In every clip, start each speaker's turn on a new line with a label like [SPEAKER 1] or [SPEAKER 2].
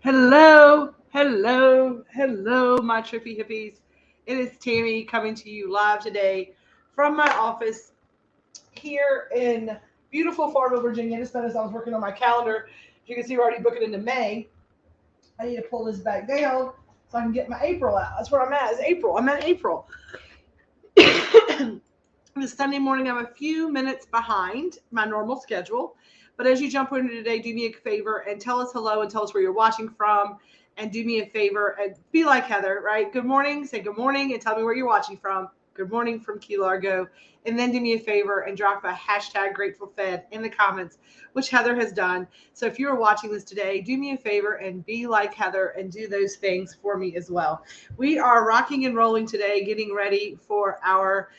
[SPEAKER 1] Hello, hello, hello, my trippy hippies. It is Tammy coming to you live today from my office here in beautiful Fargo, Virginia. Just noticed I was working on my calendar. As you can see, we're already booking into May. I need to pull this back down so I can get my April out. That's where I'm at. Is April. I'm at April. This Sunday morning, I'm a few minutes behind my normal schedule. But as you jump into today, do me a favor and tell us hello and tell us where you're watching from. And do me a favor and be like Heather, right? Good morning. Say good morning and tell me where you're watching from. Good morning from Key Largo. And then do me a favor and drop a hashtag Grateful Fed in the comments, which Heather has done. So if you're watching this today, do me a favor and be like Heather and do those things for me as well. We are rocking and rolling today, getting ready for our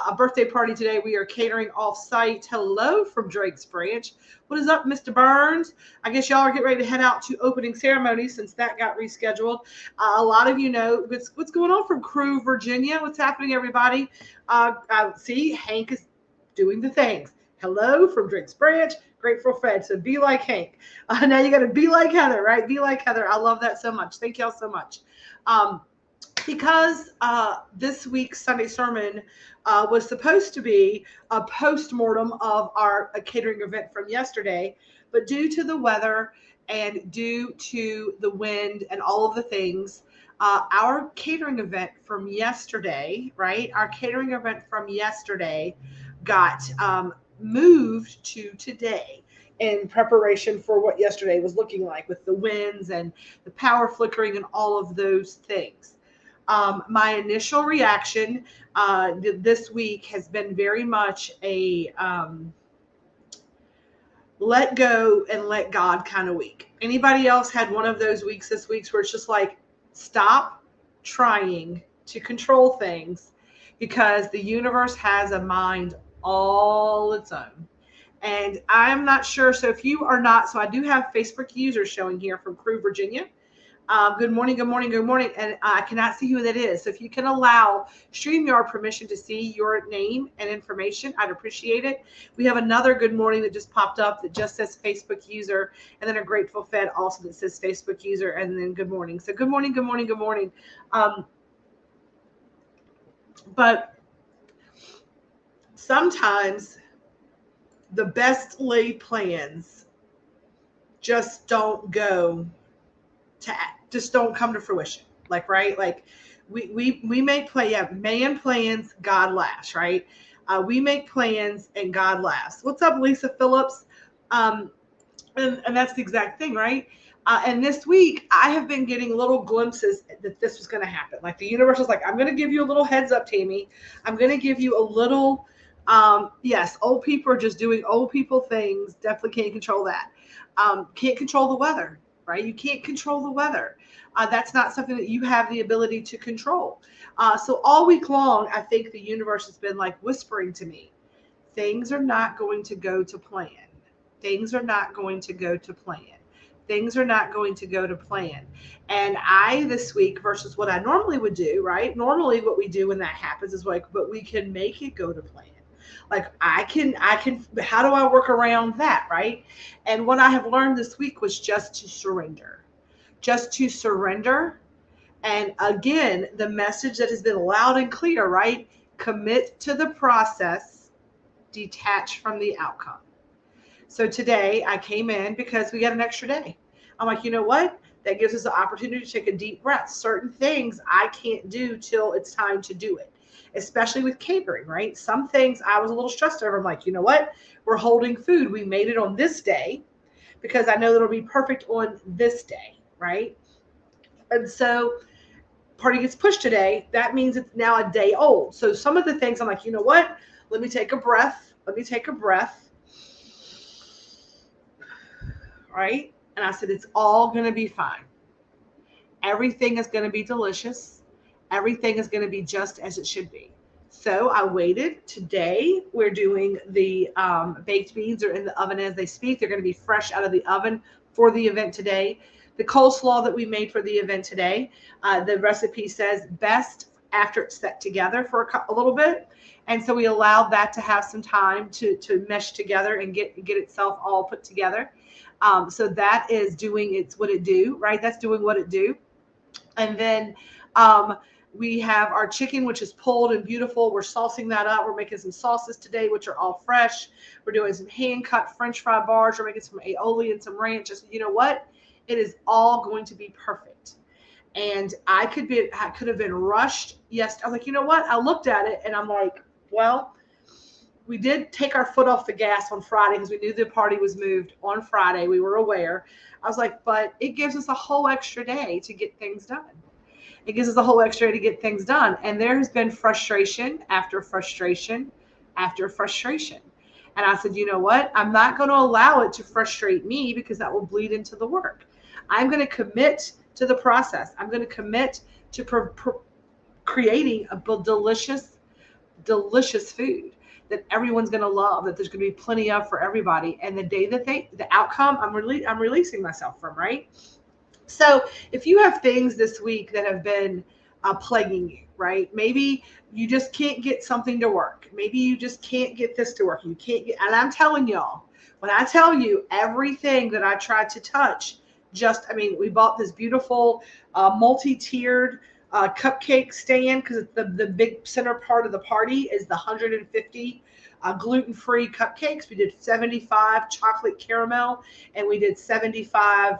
[SPEAKER 1] a birthday party today. We are catering off-site. Hello from Drake's Branch. What is up, Mr. Burns? I guess y'all are getting ready to head out to opening ceremony since that got rescheduled. A lot of you know what's going on from Crew, Virginia. What's happening, everybody? See, Hank is doing the things. Hello from Drake's Branch. Grateful Fed. So be like Hank. Now you got to be like Heather, right? Be like Heather. I love that so much. Thank y'all so much. Because this week's Sunday sermon was supposed to be a post-mortem of our catering event from yesterday, but due to the weather and due to the wind and all of the things, our catering event from yesterday, right? Our catering event from yesterday got moved to today in preparation for what yesterday was looking like with the winds and the power flickering and all of those things. My initial reaction this week has been very much a let go and let God kind of week. Anybody else had one of those weeks this week where it's just like, stop trying to control things because the universe has a mind all its own. And I'm not sure. So if you are not, so I do have Facebook users showing here from Crew, Virginia. Good morning, good morning, good morning. And I cannot see who that is. So if you can allow StreamYard permission to see your name and information, I'd appreciate it. We have another good morning that just popped up that just says Facebook user, and then a Grateful Fed also that says Facebook user, and then good morning. So good morning, good morning, good morning. But sometimes the best laid plans just don't come to fruition. Like, right? Like we make man plans, God laughs, right? We make plans and God laughs. What's up, Lisa Phillips? And that's the exact thing, right? And this week, I have been getting little glimpses that this was going to happen. Like the universe was like, I'm going to give you a little heads up, Tammy. I'm going to give you a little, yes, old people are just doing old people things. Definitely can't control that. Can't control the weather, right? You can't control the weather. That's not something that you have the ability to control. So all week long, I think the universe has been like whispering to me, things are not going to go to plan. Things are not going to go to plan. Things are not going to go to plan. And I, this week, versus what I normally would do, right? Normally what we do when that happens is like, but we can make it go to plan. Like I can, how do I work around that, right? And what I have learned this week was just to surrender. Just to surrender. And again, the message that has been loud and clear, right? Commit to the process, detach from the outcome. So today I came in because we got an extra day. I'm like, you know what? That gives us the opportunity to take a deep breath. Certain things I can't do till it's time to do it, especially with catering, right? Some things I was a little stressed over. I'm like, you know what? We're holding food. We made it on this day because I know that it'll be perfect on this day, right? And so party gets pushed today. That means it's now a day old. So some of the things I'm like, you know what? Let me take a breath. Let me take a breath. Right? And I said, it's all going to be fine. Everything is going to be delicious. Everything is going to be just as it should be. So I waited. Today we're doing the baked beans are in the oven as they speak. They're going to be fresh out of the oven for the event today. The coleslaw that we made for the event today, the recipe says best after it's set together for a little bit. And so we allowed that to have some time to mesh together and get itself all put together. So that is doing it's what it do, right? That's doing what it do. And then we have our chicken, which is pulled and beautiful. We're saucing that up. We're making some sauces today, which are all fresh. We're doing some hand-cut French fry bars. We're making some aioli and some ranch. Just, you know what? It is all going to be perfect. And I could have been rushed. Yes, I was like, you know what? I looked at it and I'm like, well, we did take our foot off the gas on Friday because we knew the party was moved on Friday. We were aware. I was like, but it gives us a whole extra day to get things done. It gives us a whole extra day to get things done. And there has been frustration after frustration after frustration. And I said, you know what? I'm not going to allow it to frustrate me because that will bleed into the work. I'm going to commit to the process. I'm going to commit to creating a delicious, delicious food that everyone's going to love, that there's going to be plenty of for everybody. And the day that the outcome, I'm releasing myself from, right? So if you have things this week that have been plaguing you, right? Maybe you just can't get something to work. Maybe you just can't get this to work. You can't get, and I'm telling y'all, when I tell you everything that I tried to touch, we bought this beautiful multi-tiered cupcake stand because the big center part of the party is the 150 gluten-free cupcakes. We did 75 chocolate caramel, and we did 75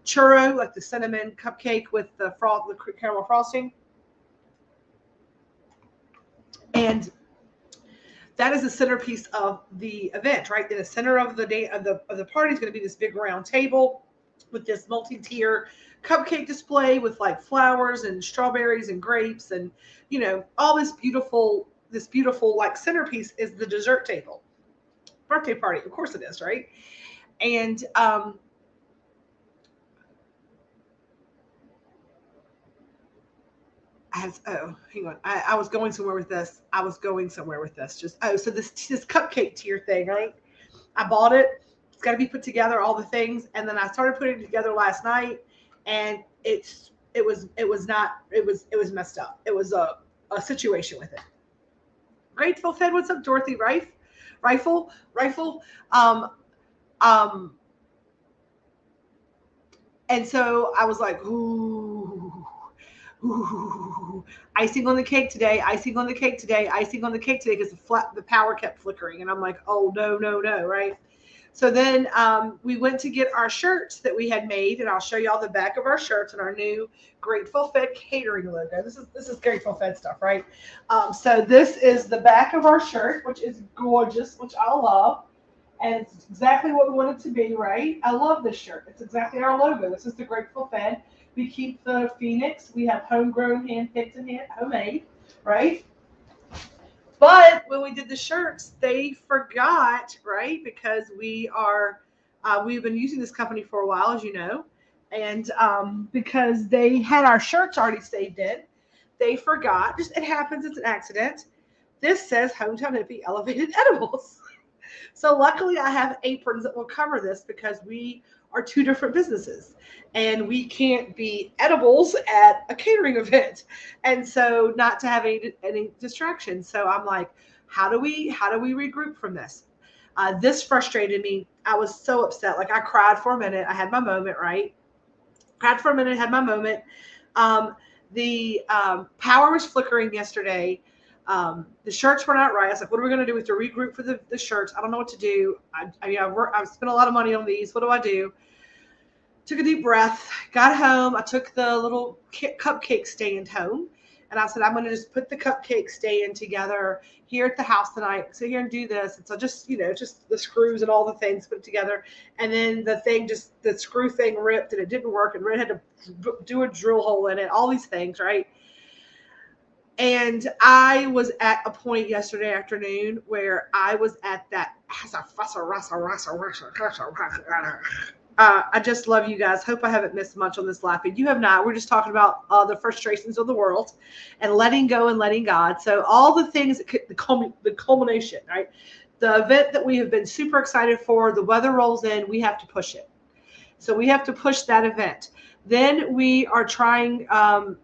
[SPEAKER 1] churro, like the cinnamon cupcake with the caramel frosting. And that is the centerpiece of the event, right? In the center of the day of the party is going to be this big round table with this multi-tier cupcake display with like flowers and strawberries and grapes and, you know, all this beautiful like centerpiece is the dessert table. Birthday party, of course it is, right? And hang on. I was going somewhere with this. So this cupcake tier thing, right? I bought it. It's got to be put together, all the things, and then I started putting it together last night, and it was messed up. It was a situation with it. Grateful Fed, what's up, Dorothy? Rifle. Um, um, and so I was like, ooh, icing on the cake today, because the power kept flickering, and I'm like, oh no, right? So then we went to get our shirts that we had made, and I'll show y'all the back of our shirts and our new Grateful Fed catering logo. This is Grateful Fed stuff, right? So this is the back of our shirt, which is gorgeous, which I love. And it's exactly what we want it to be, right? I love this shirt. It's exactly our logo. This is the Grateful Fed. We keep the Phoenix. We have homegrown, hand-picked, and homemade, right? But when we did the shirts, they forgot, right? Because we've been using this company for a while, as you know. And because they had our shirts already saved in, they forgot. It happens. It's an accident. This says Hometown Hippie Elevated Edibles. So luckily I have aprons that will cover this because we are two different businesses and we can't be edibles at a catering event. And so not to have any distractions. So I'm like, how do we regroup from this? This frustrated me. I was so upset. Like I cried for a minute. I had my moment, right? Cried for a minute, had my moment. The power was flickering yesterday. The shirts were not right. I was like, what are we going to do? We have to regroup for the shirts. I don't know what to do. I've spent a lot of money on these. What do I do? Took a deep breath, got home. I took the little cupcake stand home. And I said, I'm going to just put the cupcake stand together here at the house tonight. Sit here and do this. And so just the screws and all the things put it together. And then the screw thing ripped and it didn't work. And Red had to do a drill hole in it, all these things, right? And I was at a point yesterday afternoon where I was at that I just love you guys. Hope I haven't missed much on this live. But you have not. We're just talking about the frustrations of the world and letting go and letting God. So all the things, the culmination, right? The event that we have been super excited for, the weather rolls in, we have to push it. So we have to push that event. Then we are trying,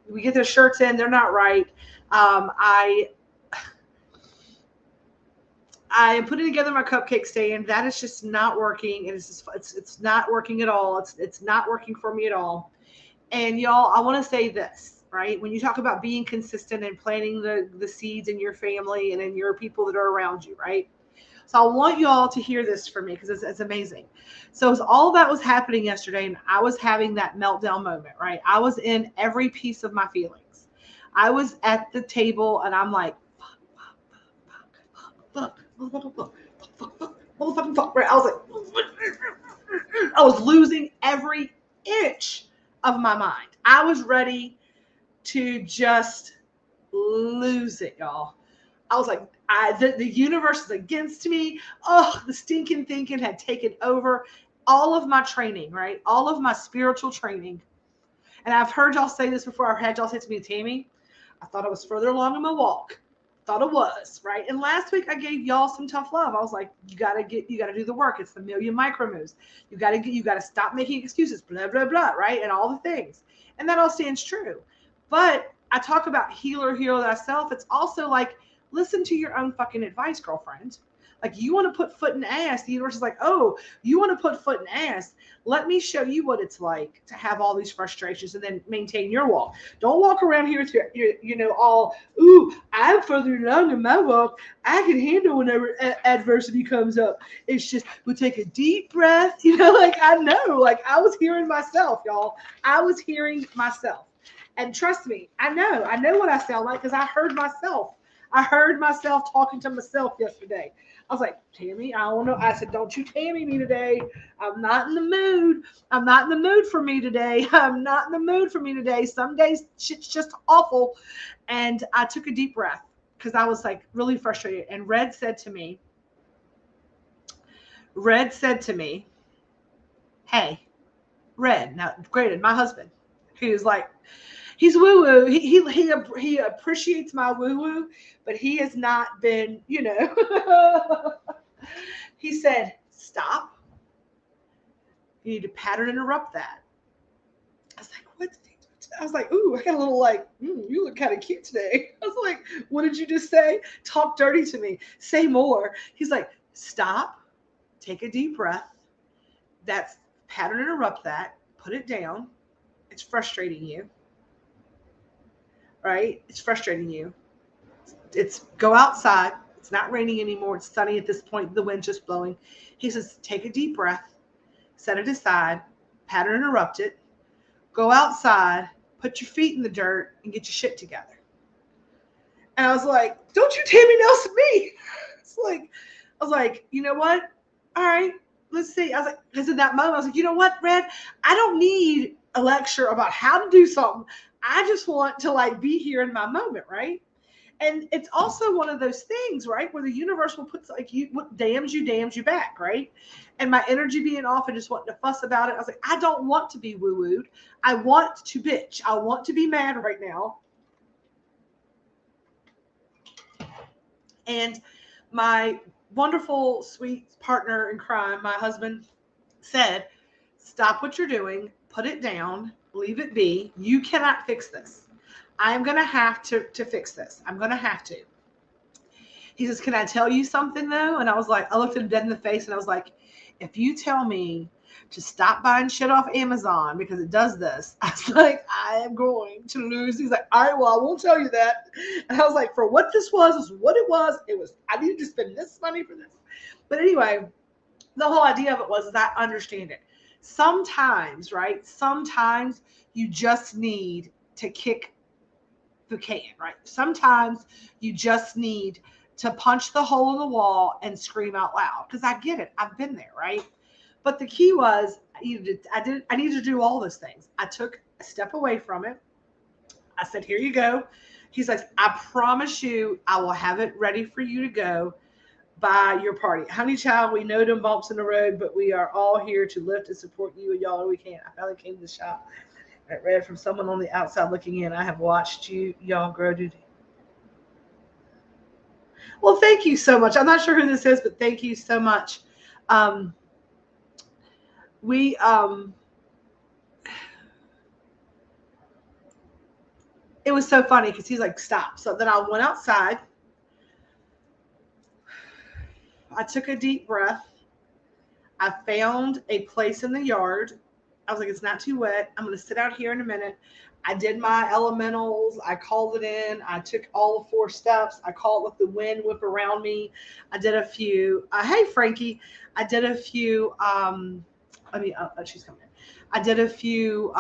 [SPEAKER 1] we get the shirts in, they're not right. I am putting together my cupcake stand. That is just not working. And it's not working at all. It's not working for me at all. And y'all, I want to say this, right? When you talk about being consistent and planting the seeds in your family and in your people that are around you, right? So I want y'all to hear this from me because it's amazing. So as all that was happening yesterday, and I was having that meltdown moment, right? I was in every piece of my feelings. I was at the table and I'm like, fuck, motherfucking fuck, right? I was like, I was losing every inch of my mind. I was ready to just lose it, y'all. I was like, the universe is against me. Oh, the stinking thinking had taken over all of my training, right? All of my spiritual training. And I've heard y'all say this before. I've had y'all say to me, Tammy, I thought I was further along in my walk. Thought it was, right? And last week I gave y'all some tough love. I was like, you gotta do the work. It's the million micro moves. You gotta stop making excuses, blah, blah, blah, right? And all the things. And that all stands true. But I talk about heal thyself. It's also like, listen to your own fucking advice, girlfriend. Like, you want to put foot in ass. The universe is like, oh, you want to put foot in ass. Let me show you what it's like to have all these frustrations and then maintain your walk. Don't walk around here with your all, ooh, I'm further along in my walk. I can handle whenever adversity comes up. It's just, we'll take a deep breath. Like, I know, like, I was hearing myself, y'all. I was hearing myself. And trust me, I know what I sound like because I heard myself. I heard myself talking to myself yesterday. I was like, Tammy, I don't know. I said, don't you Tammy me today. I'm not in the mood. I'm not in the mood for me today. I'm not in the mood for me today. Some days shit's just awful. And I took a deep breath because I was like really frustrated. And Red said to me, hey, Red, now granted, my husband, he was like, he's woo woo. He appreciates my woo woo, but he has not been, He said, stop. You need to pattern interrupt that. I was like, what? I was like, ooh, I got a little like, you look kind of cute today. I was like, what did you just say? Talk dirty to me. Say more. He's like, stop. Take a deep breath. That's pattern interrupt that. Put it down. It's frustrating you. Right? It's frustrating you. It's go outside. It's not raining anymore. It's sunny at this point. The wind's just blowing. He says, take a deep breath, set it aside, pattern interrupt it, go outside, put your feet in the dirt, and get your shit together. And I was like, don't you Tammy Nelson me. I was like, you know what? All right, let's see. I was like, because in that moment, I was like, you know what, Red? I don't need a lecture about how to do something. I just want to like be here in my moment, right? And it's also one of those things, right, where the universe will put like what damns you back, right? And my energy being off and just wanting to fuss about it, I was like, I don't want to be woo-wooed. I want to bitch. I want to be mad right now. And my wonderful, sweet partner in crime, my husband, said, stop what you're doing, put it down, leave it be. You cannot fix this. I'm going to have to fix this. I'm going to have to. He says, can I tell you something though? And I was like, I looked at him dead in the face and I was like, if you tell me to stop buying shit off Amazon because it does this, I was like, I am going to lose. He's like, all right, well, I won't tell you that. And I was like, for what this was is what it was. I needed to spend this money for this. But anyway, the whole idea of it was that I understand it. Sometimes, right? Sometimes you just need to kick the can, right? Sometimes you just need to punch the hole in the wall and scream out loud. Because I get it. I've been there, right? But the key was I needed to do all those things. I took a step away from it. I said, here you go. He's like, I promise you I will have it ready for you to go. by your party. Honey Child, we know them bumps in the road, but we are all here to lift and support you and y'all we can. I finally came to the shop. I read from someone on the outside looking in. I have watched y'all grow to. Well, thank you so much. I'm not sure who this is, but thank you so much. We it was so funny because he's like, stop. So then I went outside. I took a deep breath. I found a place in the yard. I was like, it's not too wet. I'm going to sit out here in a minute. I did my elementals. I called it in. I took all the 4 steps. I called with the wind whip around me. I did a few. Hey, Frankie. I did a few. She's coming in. I did a few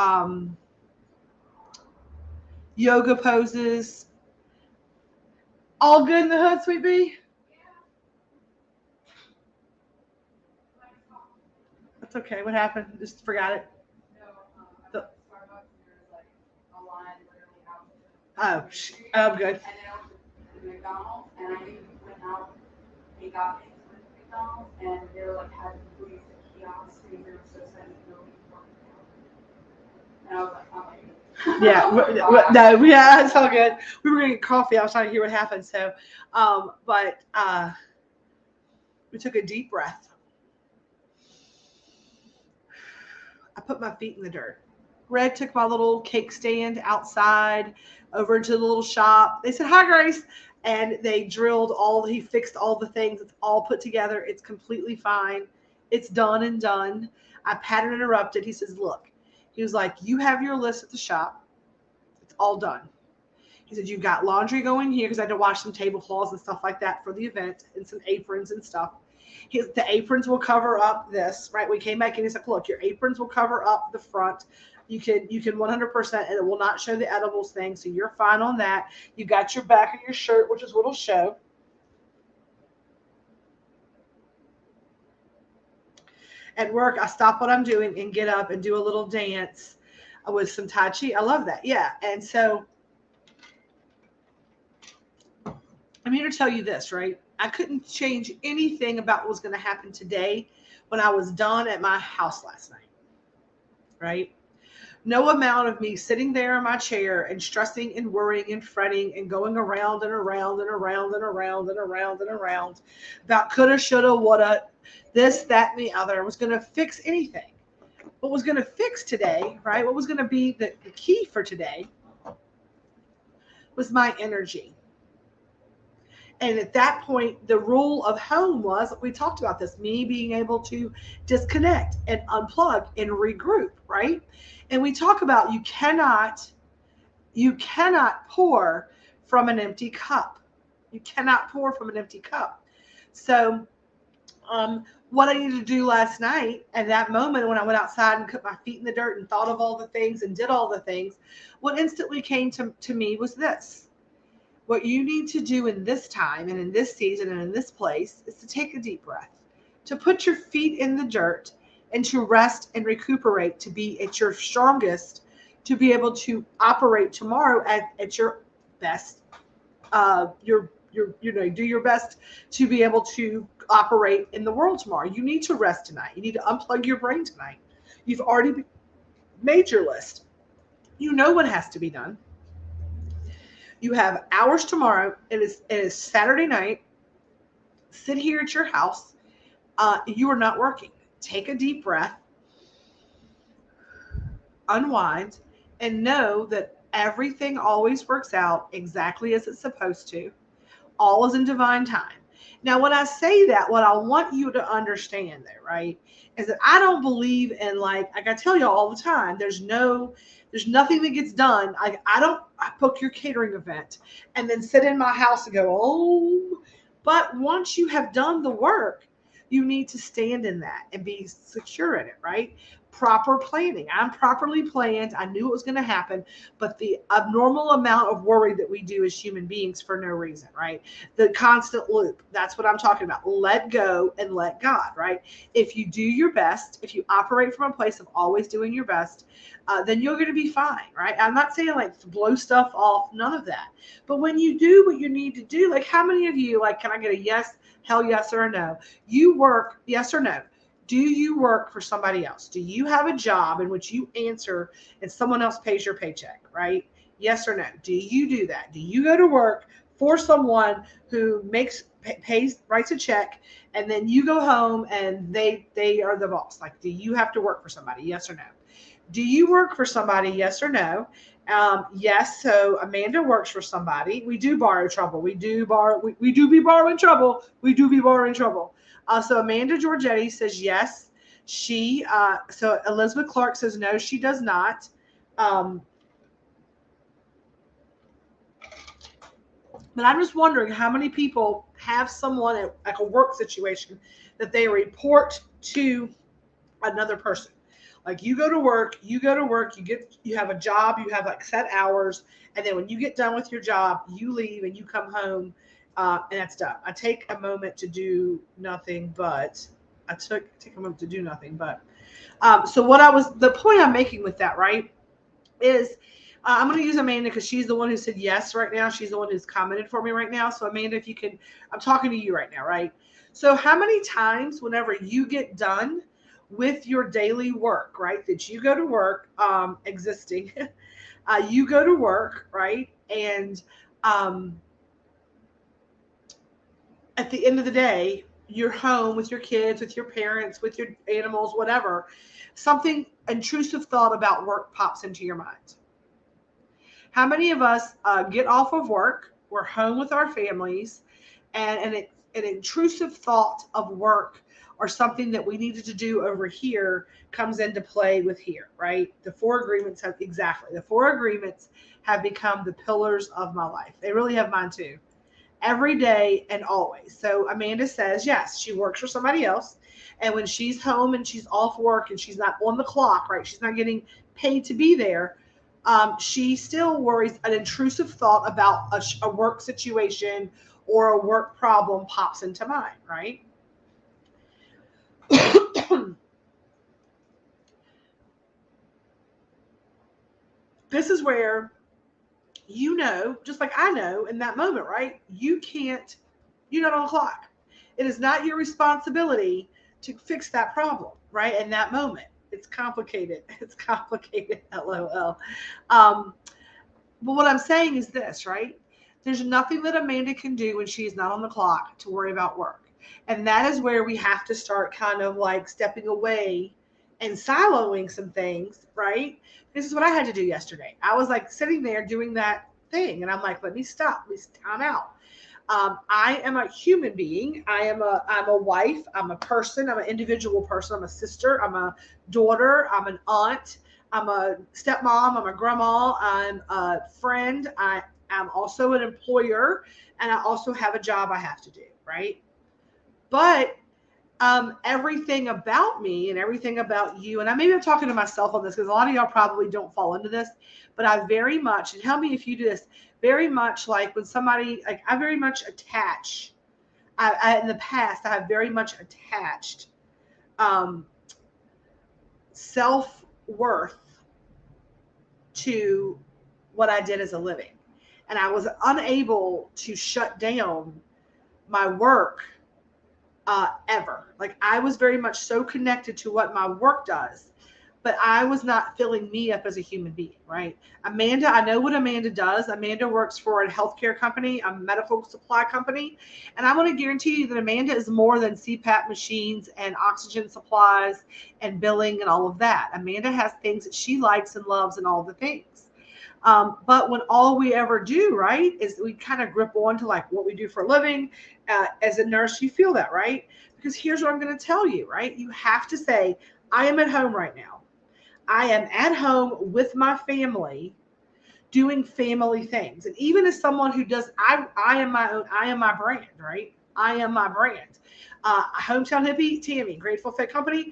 [SPEAKER 1] yoga poses. All good in the hood, Sweet Bee? That's okay. What happened? Just forgot it. Oh, I'm good.
[SPEAKER 2] And then I went to McDonald's, and I went out. They got me to McDonald's, and they were like having police at kiosks, and they were so excited to go and I was like, oh my God.
[SPEAKER 1] Yeah, it's all good. We were gonna get coffee. I was trying to hear what happened. So, we took a deep breath. I put my feet in the dirt. Red took my little cake stand outside over into the little shop. They said, hi, Grace. And they he fixed all the things. It's all put together. It's completely fine. It's done and done. I pattern interrupted. He says, look, he was like, you have your list at the shop. It's all done. He said, you've got laundry going here because I had to wash some tablecloths and stuff like that for the event and some aprons and stuff. The aprons will cover up this, right? We came back and he's like, look, your aprons will cover up the front. You can 100%, and it will not show the edibles thing. So you're fine on that. You got your back of your shirt, which is what it'll show. At work, I stop what I'm doing and get up and do a little dance with some Tai Chi. I love that. Yeah. And so I'm here to tell you this, right? I couldn't change anything about what was going to happen today when I was done at my house last night, right? No amount of me sitting there in my chair and stressing and worrying and fretting and going around and around and around and around and around and around about coulda, shoulda, woulda, this, that, and the other was going to fix anything. What was going to fix today, right? What was going to be the key for today was my energy. And at that point, the rule of home was, we talked about this, me being able to disconnect and unplug and regroup, right? And we talk about you cannot pour from an empty cup. You cannot pour from an empty cup. So what I needed to do last night at that moment when I went outside and put my feet in the dirt and thought of all the things and did all the things, what instantly came to me was this. What you need to do in this time and in this season and in this place is to take a deep breath, to put your feet in the dirt and to rest and recuperate, to be at your strongest, to be able to operate tomorrow at your best, do your best to be able to operate in the world tomorrow. You need to rest tonight. You need to unplug your brain tonight. You've already made your list. You know what has to be done. You have hours tomorrow. It is Saturday night. Sit here at your house. You are not working. Take a deep breath. Unwind. And know that everything always works out exactly as it's supposed to. All is in divine time. Now, when I say that, what I want you to understand there, right, is that I don't believe in like I tell you all the time, there's nothing that gets done. I book your catering event and then sit in my house and go, oh, but once you have done the work, you need to stand in that and be secure in it, right? proper planning. I'm properly planned. I knew it was going to happen, but the abnormal amount of worry that we do as human beings for no reason, right? The constant loop. That's what I'm talking about. Let go and let God, right? If you do your best, if you operate from a place of always doing your best, then you're going to be fine, right? I'm not saying like blow stuff off, none of that. But when you do what you need to do, like how many of you, like, can I get a yes, hell yes, or a no? You work, yes or no? Do you work for somebody else? Do you have a job in which you answer and someone else pays your paycheck, right? Yes or no? Do you do that? Do you go to work for someone who pays, writes a check, and then you go home and they are the boss? Like, do you have to work for somebody? Yes or no? Do you work for somebody? Yes or no? Yes. So Amanda works for somebody. We do borrow trouble. We do be borrowing trouble. We do be borrowing trouble. So Amanda Giorgetti says yes. So Elizabeth Clark says no, she does not. But I'm just wondering how many people have someone at like a work situation that they report to another person. Like you go to work, you have a job, you have like set hours, and then when you get done with your job, you leave and you come home, and that's done. I take a moment to do nothing but. Take a moment to do nothing but. So the point I'm making with that, right, is I'm going to use Amanda because she's the one who said yes right now. She's the one who's commented for me right now. So Amanda, if you can, I'm talking to you right now, right? So how many times whenever you get done with your daily work, right, that you go to work, existing, you go to work, right, and at the end of the day, you're home with your kids, with your parents, with your animals, whatever, something intrusive thought about work pops into your mind. How many of us get off of work, we're home with our families, and an intrusive thought of work or something that we needed to do over here comes into play with here, right? The 4 agreements have become the pillars of my life. They really have mine too. Every day and always. So Amanda says, yes, she works for somebody else. And when she's home and she's off work and she's not on the clock, right? She's not getting paid to be there. She still worries an intrusive thought about a work situation or a work problem pops into mind, right? This is where, just like I know in that moment, right? You're not on the clock. It is not your responsibility to fix that problem, right? In that moment. It's complicated. It's complicated. LOL. But what I'm saying is this, right? There's nothing that Amanda can do when she's not on the clock to worry about work. And that is where we have to start kind of like stepping away and siloing some things, right? This is what I had to do yesterday. I was like sitting there doing that thing, and I'm like, let me stop. Let me time out. I am a human being. I'm a wife. I'm a person. I'm an individual person. I'm a sister. I'm a daughter. I'm an aunt. I'm a stepmom. I'm a grandma. I'm a friend. I'm also an employer, and I also have a job I have to do, right? But everything about me and everything about you, and maybe I'm talking to myself on this because a lot of y'all probably don't fall into this, but I very much, and tell me if you do this, very much like when somebody, like I very much attach, in the past, I have very much attached self-worth to what I did as a living. And I was unable to shut down my work ever. Like I was very much so connected to what my work does, but I was not filling me up as a human being, right? Amanda, I know what Amanda does. Amanda works for a healthcare company, a medical supply company. And I want to guarantee you that Amanda is more than CPAP machines and oxygen supplies and billing and all of that. Amanda has things that she likes and loves and all the things. But when all we ever do, right, is we kind of grip on to like what we do for a living. As a nurse, you feel that, right? Because here's what I'm going to tell you, right? You have to say, I am at home right now. I am at home with my family doing family things. And even as someone who does, I am my brand, right? I am my brand. Hometown Hippie, Tammy, Grateful Fit Company,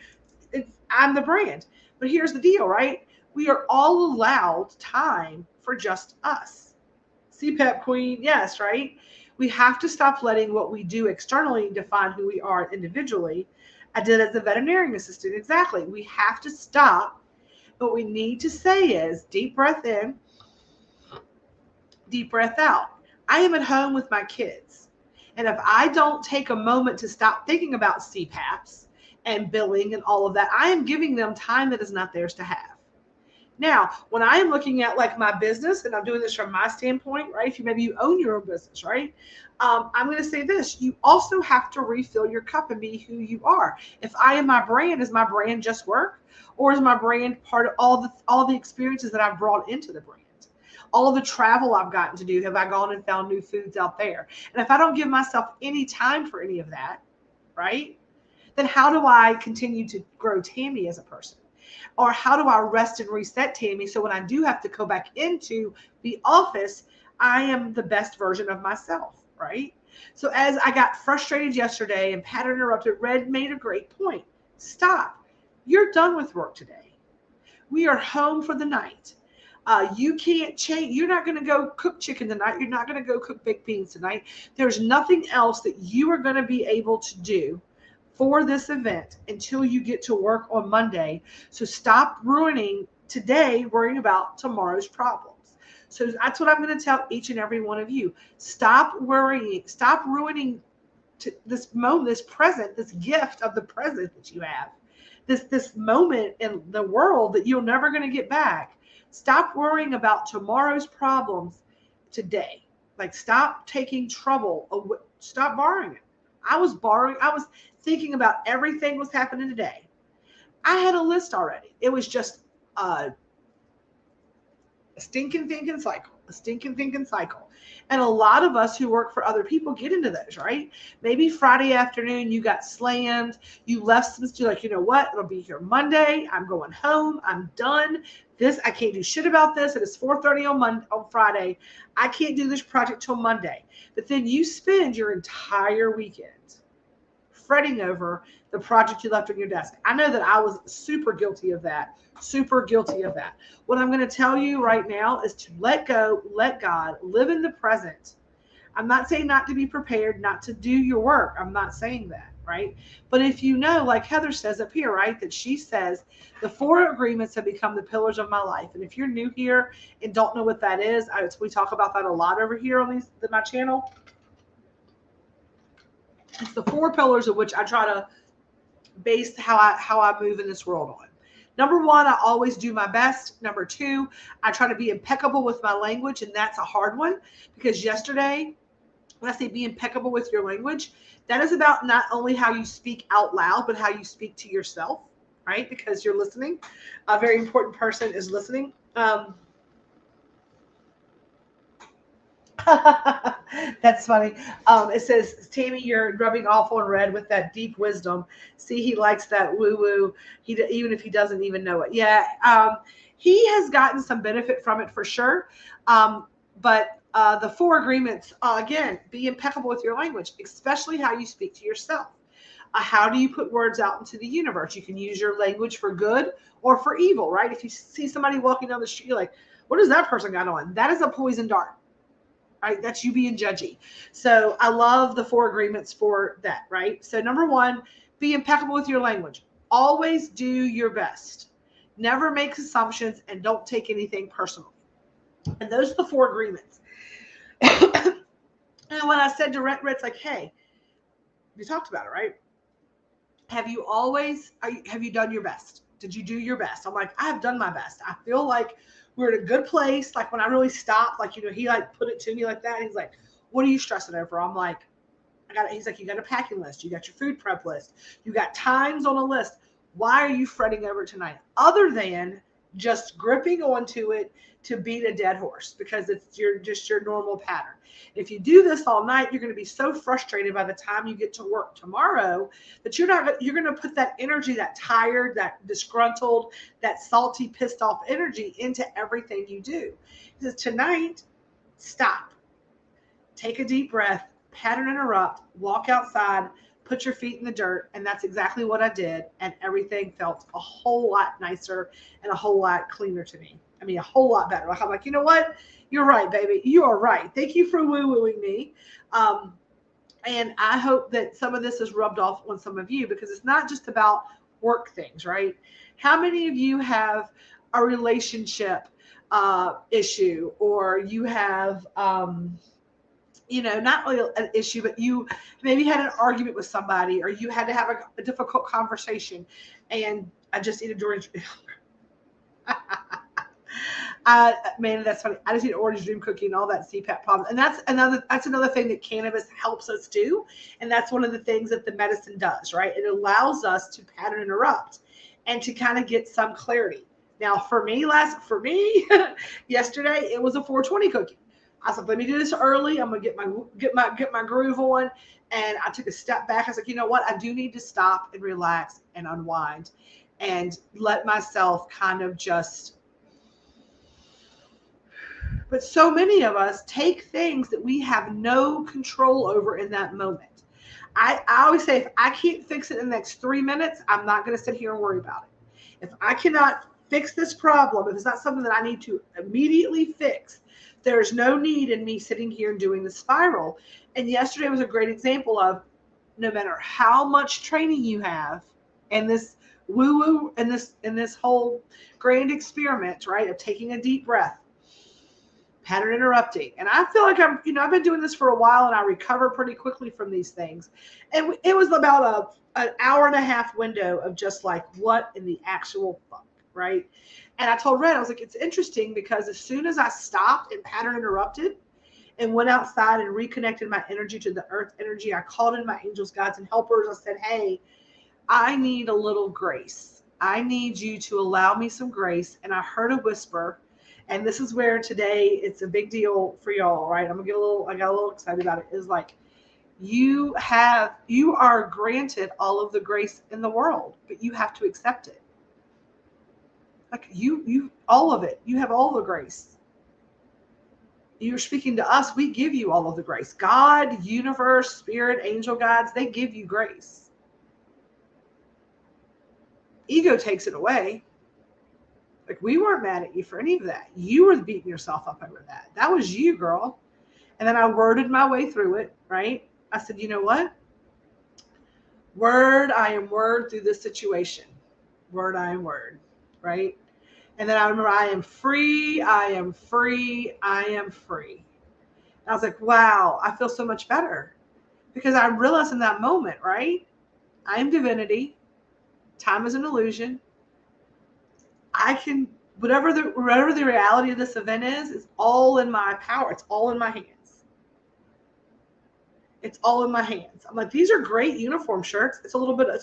[SPEAKER 1] I'm the brand. But here's the deal, right? We are all allowed time for just us. CPAP queen, yes, right? We have to stop letting what we do externally define who we are individually. I did as a veterinarian assistant, exactly. We have to stop. What we need to say is deep breath in, deep breath out. I am at home with my kids. And if I don't take a moment to stop thinking about CPAPs and billing and all of that, I am giving them time that is not theirs to have. Now, when I am looking at like my business, and I'm doing this from my standpoint, right? If maybe you own your own business, right? I'm going to say this: you also have to refill your cup and be who you are. If I am my brand, is my brand just work, or is my brand part of all the experiences that I've brought into the brand? All of the travel I've gotten to do, have I gone and found new foods out there? And if I don't give myself any time for any of that, right? Then how do I continue to grow Tammy as a person? Or how do I rest and reset Tammy so when I do have to go back into the office, I am the best version of myself, right? So as I got frustrated yesterday and Pat interrupted, Red made a great point. Stop. You're done with work today. We are home for the night. You can't change. You're not going to go cook chicken tonight. You're not going to go cook baked beans tonight. There's nothing else that you are going to be able to do for this event until you get to work on Monday. So stop ruining today, worrying about tomorrow's problems. So that's what I'm going to tell each and every one of you. Stop worrying. Stop ruining this moment, this present, this gift of the present that you have. This moment in the world that you're never going to get back. Stop worrying about tomorrow's problems today. Like, stop taking trouble. Stop borrowing it. I was thinking about everything was happening today. I had a list already. It was just a stinking thinking cycle. And a lot of us who work for other people get into those, right? Maybe Friday afternoon you got slammed. You left some, you're like, you know what? It'll be here Monday. I'm going home. I'm done. I can't do shit about this. It is 4:30 on Friday. I can't do this project till Monday. But then you spend your entire weekend fretting over the project you left on your desk. I know that I was super guilty of that. What I'm going to tell you right now is to let go, let God, live in the present. I'm not saying not to be prepared, not to do your work. I'm not saying that, right? But if you know, like Heather says up here, right, that she says the 4 agreements have become the pillars of my life. And if you're new here and don't know what that is, we talk about that a lot over here on my channel. It's the 4 pillars of which I try to base how I move in this world on. Number 1, I always do my best. Number 2, I try to be impeccable with my language, and that's a hard one because yesterday, when I say be impeccable with your language, that is about not only how you speak out loud, but how you speak to yourself, right? Because you're listening. A very important person is listening. That's funny. It says, Tammy, you're rubbing off on Red with that deep wisdom. See, he likes that woo-woo, even if he doesn't even know it. Yeah, he has gotten some benefit from it for sure. But the 4 agreements, again, be impeccable with your language, especially how you speak to yourself. How do you put words out into the universe? You can use your language for good or for evil, right? If you see somebody walking down the street, you're like, what does that person got on? That is a poison dart. Right? That's you being judgy. So I love the 4 agreements for that, right? So number 1, be impeccable with your language. Always do your best. Never make assumptions and don't take anything personally. And those are the 4 agreements. And when I said to Red, it's like, hey, we talked about it, right? Have you done your best? Did you do your best? I'm like, I have done my best. I feel like we're in a good place. Like when I really stopped, like, he like put it to me like that. He's like, what are you stressing over? I'm like, he's like, you got a packing list. You got your food prep list. You got times on a list. Why are you fretting over it tonight? Other than just gripping onto it to beat a dead horse because it's your normal pattern. If you do this all night, you're going to be so frustrated by the time you get to work tomorrow that you're going to put that energy, that tired, that disgruntled, that salty, pissed off energy into everything you do. Because tonight, stop. Take a deep breath, pattern interrupt, walk outside, put your feet in the dirt. And that's exactly what I did. And everything felt a whole lot nicer and a whole lot cleaner to me. I mean, a whole lot better. Like, I'm like, you know what? You're right, baby. You are right. Thank you for woo-wooing me. And I hope that some of this is rubbed off on some of you, because it's not just about work things, right? How many of you have a relationship issue, or you have, not really an issue, but you maybe had an argument with somebody, or you had to have a difficult conversation, and I just eat a orange. Man, that's funny. I just eat orange dream cookie and all that CPAP problems. And that's another thing that cannabis helps us do. And that's one of the things that the medicine does, right? It allows us to pattern interrupt and to kind of get some clarity. Now, for me, yesterday, it was a 420 cookie. I was like, let me do this early. I'm gonna get my groove on. And I took a step back. I was like, you know what? I do need to stop and relax and unwind and let myself kind of just. But so many of us take things that we have no control over in that moment. I always say, if I can't fix it in the next 3 minutes, I'm not going to sit here and worry about it. If I cannot fix this problem, if it's not something that I need to immediately fix, there's no need in me sitting here and doing the spiral. And yesterday was a great example of, no matter how much training you have in this woo-woo, in this whole grand experiment, right, of taking a deep breath, pattern interrupting. And I feel like I've been doing this for a while, and I recover pretty quickly from these things. And it was about an hour and a half window of just like, what in the actual fuck, right? And I told Red, I was like, it's interesting, because as soon as I stopped and pattern interrupted and went outside and reconnected my energy to the earth energy, I called in my angels, guides, and helpers. I said, hey, I need a little grace. I need you to allow me some grace. And I heard a whisper. And this is where today it's a big deal for y'all, right? I got a little excited about it. It's like, you are granted all of the grace in the world, but you have to accept it. Like you all of it. You have all the grace. You're speaking to us. We give you all of the grace. God, universe, spirit, angel guides, they give you grace. Ego takes it away. Like, we weren't mad at you for any of that. You were beating yourself up over that. That was you, girl. And then I worded my way through it, right? I said, you know what? Word, I am word through this situation. Word, I am word, right? And then I remember, I am free, I am free, I am free. And I was like, wow, I feel so much better. Because I realized in that moment, right? I am divinity. Time is an illusion. I can, whatever the reality of this event is all in my power. It's all in my hands. It's all in my hands. I'm like, these are great uniform shirts. It's a little bit of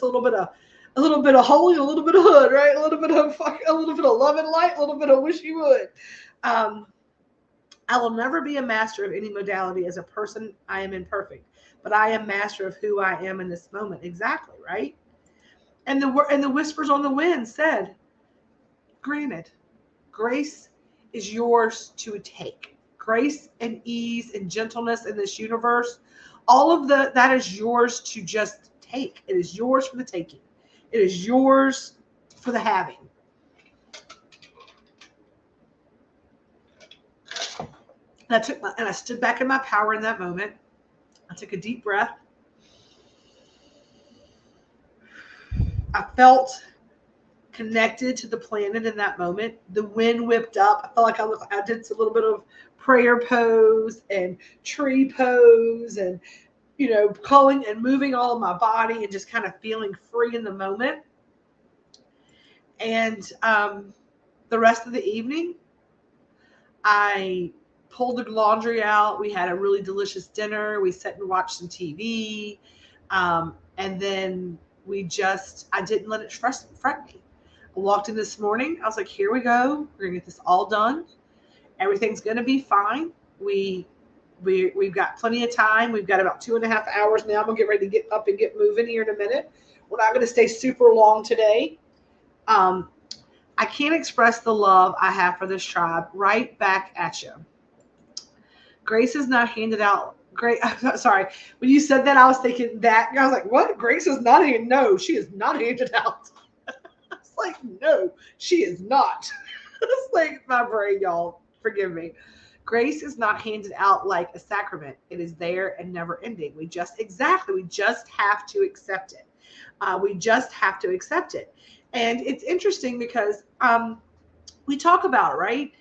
[SPEAKER 1] holy, a little bit of hood, right? A little bit of love and light, a little bit of wish you would. I will never be a master of any modality. As a person, I am imperfect, but I am master of who I am in this moment. Exactly, right? And the whispers on the wind said, granted, grace is yours to take. Grace and ease and gentleness in this universe, all of that is yours to just take. It is yours for the taking. It is yours for the having. And I stood back in my power in that moment. I took a deep breath. I felt connected to the planet in that moment. The wind whipped up. I felt like I did a little bit of prayer pose and tree pose, and calling and moving all of my body and just kind of feeling free in the moment. And the rest of the evening, I pulled the laundry out. We had a really delicious dinner. We sat and watched some TV. And then I didn't let it fret me. I walked in this morning. I was like, here we go. We're going to get this all done. Everything's going to be fine. We've got plenty of time. We've got about 2.5 hours now. I'm going to get ready to get up and get moving here in a minute. We're not going to stay super long today. I can't express the love I have for this tribe. Right back at you. Grace is not handed out Great. I'm sorry. When you said that, I was thinking that. I was like, what? Grace is not handed. No, she is not handed out. It's like, no, she is not. It's like my brain, y'all. Forgive me. Grace is not handed out like a sacrament. It is there and never ending. We just have to accept it. We just have to accept it. And it's interesting because we talk about it, right?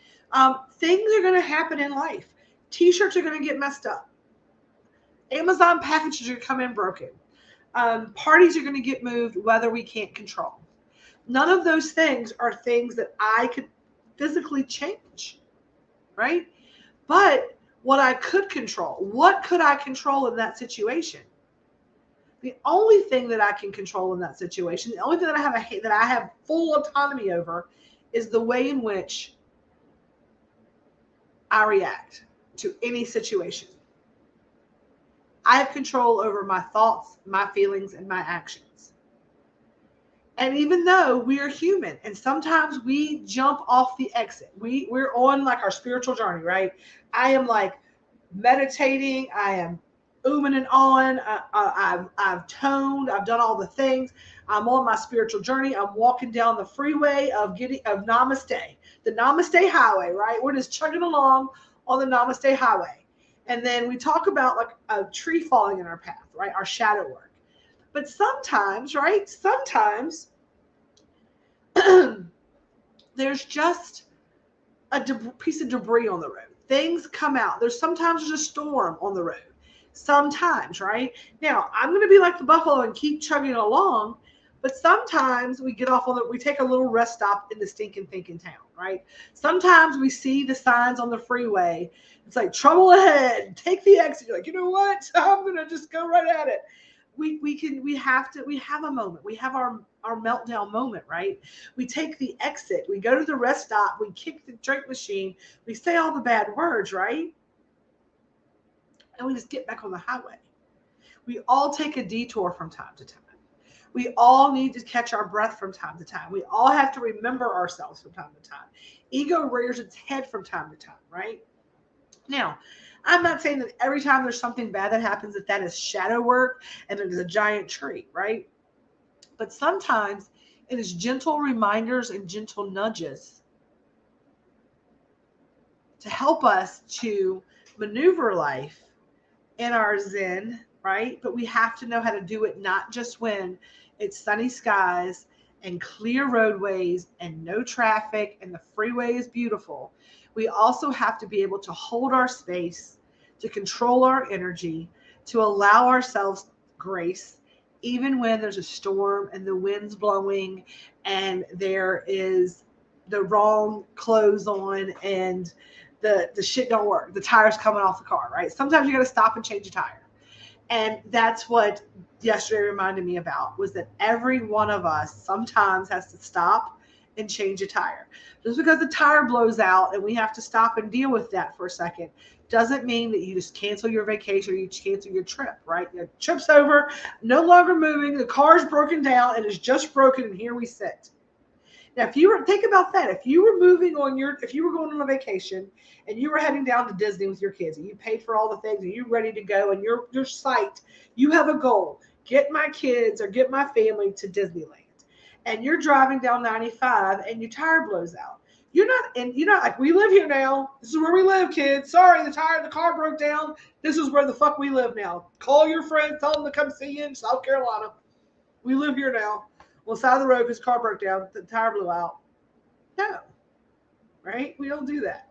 [SPEAKER 1] Things are going to happen in life. T-shirts are going to get messed up. Amazon packages are going to come in broken. Parties are going to get moved, whether we can't control. None of those things are things that I could physically change, right? But what I could control, what could I control in that situation? The only thing that I can control in that situation, the only thing that I have full autonomy over, is the way in which I react to any situation. I have control over my thoughts, my feelings, and my actions. And even though we are human and sometimes we jump off the exit, we're on like our spiritual journey, right? I am like meditating. I am ooming and on. I've toned. I've done all the things. I'm on my spiritual journey. I'm walking down the freeway of Namaste, the Namaste highway, right? We're just chugging along on the Namaste highway. And then we talk about like a tree falling in our path, right? Our shadow work. But sometimes, right? Sometimes there's just a piece of debris on the road. Things come out. Sometimes there's a storm on the road. Sometimes, right? Now, I'm going to be like the buffalo and keep chugging along, but sometimes we get off we take a little rest stop in the stinking thinking town, right? Sometimes we see the signs on the freeway. It's like trouble ahead. Take the exit. You're like, you know what? I'm going to just go right at it. We have a moment. We have our meltdown moment, right? We take the exit. We go to the rest stop. We kick the drink machine. We say all the bad words, right? And we just get back on the highway. We all take a detour from time to time. We all need to catch our breath from time to time. We all have to remember ourselves from time to time. Ego rears its head from time to time, right? Now, I'm not saying that every time there's something bad that happens that is shadow work and it is a giant tree, right? But sometimes it is gentle reminders and gentle nudges to help us to maneuver life in our zen, right? But we have to know how to do it not just when it's sunny skies and clear roadways and no traffic and the freeway is beautiful. We also have to be able to hold our space, to control our energy, to allow ourselves grace, even when there's a storm and the wind's blowing and there is the wrong clothes on and the shit don't work. The tire's coming off the car, right? Sometimes you got to stop and change a tire. And that's what yesterday reminded me about, was that every one of us sometimes has to stop and change a tire. Just because the tire blows out and we have to stop and deal with that for a second doesn't mean that you just cancel your vacation or you cancel your trip, right? Your trip's over, no longer moving, the car's broken down and it's just broken, and here we sit. Now, think about that. If you were going on a vacation and you were heading down to Disney with your kids and you paid for all the things and you're ready to go and you're psyched, you have a goal, get my kids or get my family to Disneyland. And you're driving down 95 and your tire blows out. You're not like, we live here now. This is where we live, kids. Sorry, the car broke down. This is where the fuck we live now. Call your friends, tell them to come see you in South Carolina. We live here now. Well, side of the road, his car broke down, the tire blew out. No, right? We don't do that.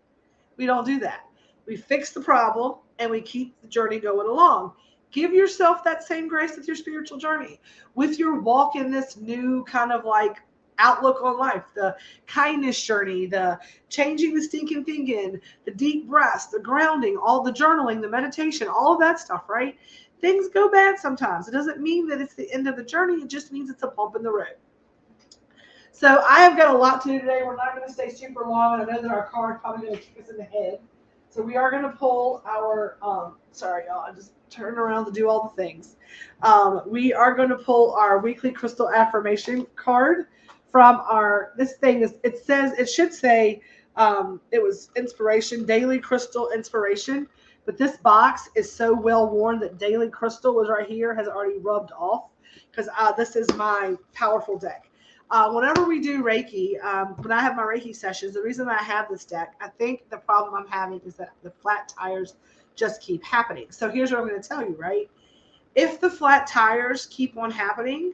[SPEAKER 1] We don't do that. We fix the problem and we keep the journey going along. Give yourself that same grace with your spiritual journey, with your walk in this new kind of like outlook on life, the kindness journey, the changing the stinking thinking, the deep breaths, the grounding, all the journaling, the meditation, all of that stuff, right? Things go bad sometimes. It doesn't mean that it's the end of the journey. It just means it's a bump in the road. So I have got a lot to do today. We're not going to stay super long. I know that our car is probably going to kick us in the head. So we are going to pull our, sorry, y'all, I just turned around to do all the things. We are going to pull our weekly crystal affirmation card from it should say, it was inspiration, daily crystal inspiration. But this box is so well worn that Daily Crystal was right here, has already rubbed off because this is my powerful deck. Whenever we do Reiki, when I have my Reiki sessions, the reason I have this deck, I think the problem I'm having is that the flat tires just keep happening. So here's what I'm going to tell you, right? If the flat tires keep on happening,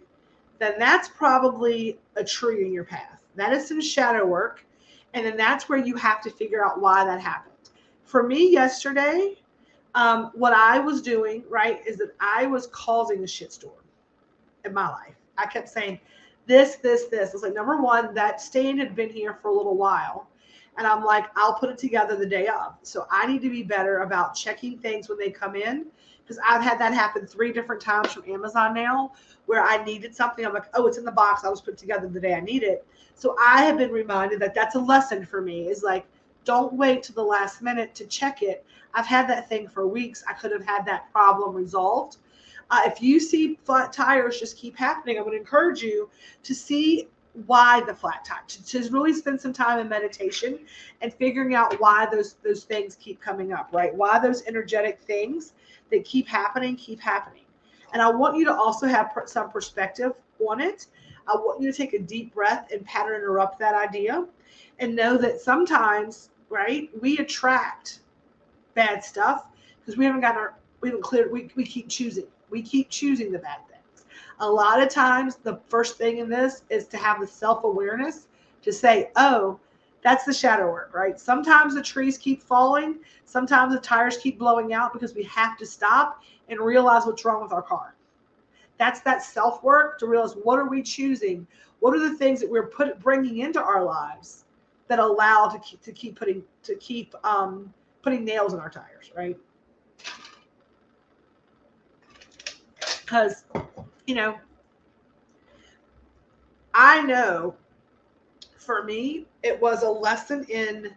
[SPEAKER 1] then that's probably a tree in your path. That is some shadow work. And then that's where you have to figure out why that happened. For me yesterday, what I was doing, right, is that I was causing a shitstorm in my life. I kept saying, this. It's like, number one, that stain had been here for a little while. And I'm like, I'll put it together the day of. So I need to be better about checking things when they come in. Because I've had that happen 3 different times from Amazon now, where I needed something. I'm like, oh, it's in the box. I was put together the day I need it. So I have been reminded that that's a lesson for me, is like, don't wait to the last minute to check it. I've had that thing for weeks. I could have had that problem resolved. If you see flat tires just keep happening, I would encourage you to see why the flat tire, to really spend some time in meditation and figuring out why those things keep coming up, right? Why those energetic things that keep happening. And I want you to also have some perspective on it. I want you to take a deep breath and pattern interrupt that idea and know that sometimes, right, we attract bad stuff because we haven't cleared, we keep choosing. We keep choosing the bad things. A lot of times, the first thing in this is to have the self-awareness to say, oh, that's the shadow work, right? Sometimes the trees keep falling. Sometimes the tires keep blowing out because we have to stop and realize what's wrong with our car. That's that self-work to realize, what are we choosing? What are the things that we're bringing into our lives that allow to keep putting nails in our tires, right? Because, I know for me, it was a lesson in